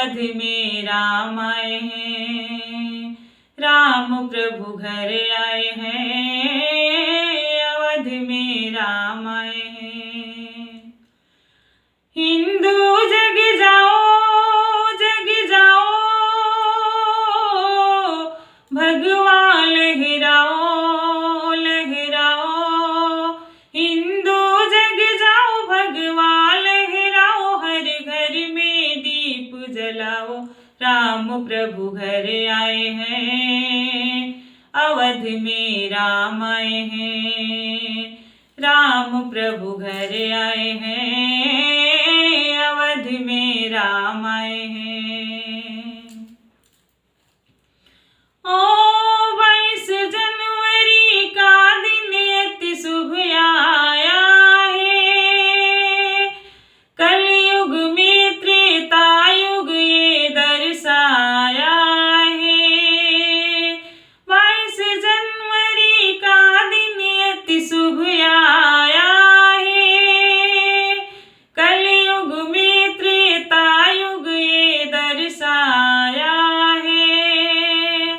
अवध में राम आए हैं, राम प्रभु घर आए हैं, अवध में राम आए हैं। हिंदू जग जाओ, जग जाओ, भगवा लहराओ, लहराओ। हिंदू जग जाओ, भगवा लहराओ, हर घर में दीप जलाओ, राम प्रभु घर आए हैं, अवध में राम आए हैं, राम प्रभु घर आए हैं, अवध में राम आए हैं। ओ 22 जनवरी का दिन अति शुभ आया है, कलयुग में त्रेता युग ये दर्शाया है। 22 जनवरी का दिन अति शुभ आया है, कलयुग में त्रेता युग ये दर्शाया है।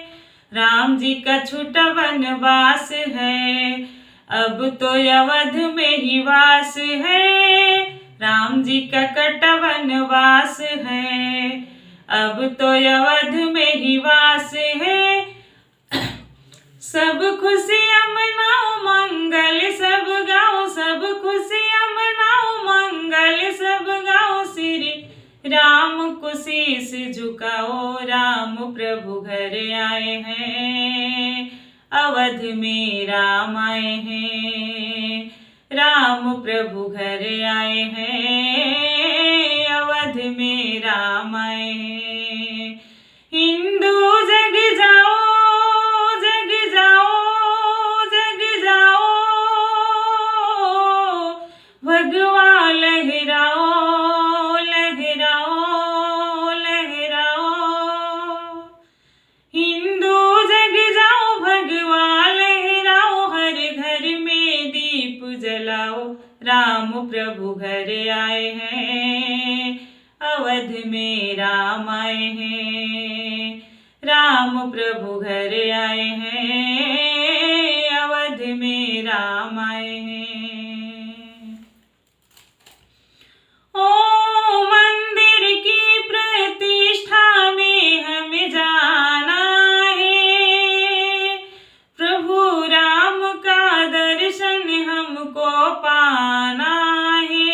राम जी का छूटा वनवास है, अब तो अवध में ही वास है। राम जी का कटा वनवास है, अब तो अवध में ही वास है। सब खुशियाँ मनाओ मंगल सब गाओ, सब खुशियाँ मनाओ मंगल सब गाओ, श्री राम को शीश झुकाओ, राम प्रभु घर आए हैं, अवध में राम आए हैं, राम प्रभु घर आए हैं, अवध में राम आए हैं। हिंदू जग जाओ, जग जाओ, जग जाओ, भगवा लहराओ, लहराओ, लहराओ। हिंदू जग जाओ, भगवा लहराओ, हर घर में दीप जलाओ, राम प्रभु घर आए हैं, अवध में राम आए हैं, राम प्रभु घर आए हैं, अवध में राम आए हैं। ओ मंदिर की प्रतिष्ठा में हमें जाना है, प्रभु राम का दर्शन हमको पाना है।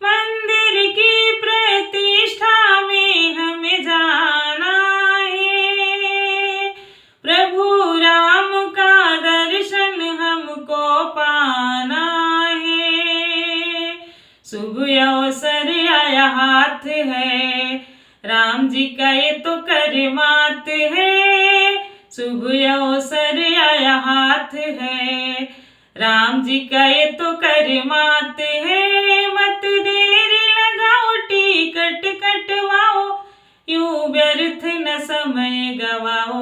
मंदिर की प्रतिष्ठा में हमें जाना है, प्रभु राम का दर्शन हमको पाना है। शुभ अवसर आया हाथ है, राम जी का ये तो करमात है। शुभ अवसर आया हाथ है, राम जी का ये तो करमात है। मत देर लगाओ टिकट कटवाओ, यूं व्यर्थ न समय गवाओ,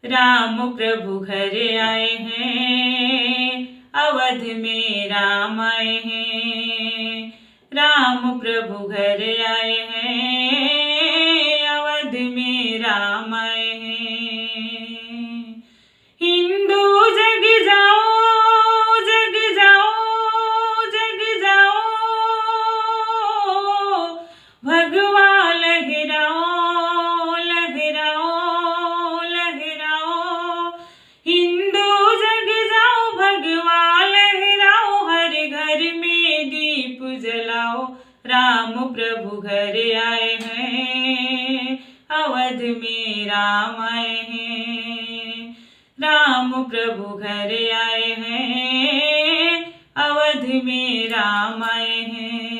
राम प्रभु घर आए हैं, अवध में राम आए हैं, राम प्रभु घर आए हैं, अवध में राम आए हैं। हिंदू जग जाओ, जग जाओ, जग जाओ, भगवा लहराओ, लहराओ, लहराओ। हिंदू जग जाओ, भगवा लहराओ, हर घर में दीप जलाओ, राम प्रभु घर आए हैं, अवध में राम आए हैं, राम प्रभु घर आए हैं, अवध में राम आए हैं।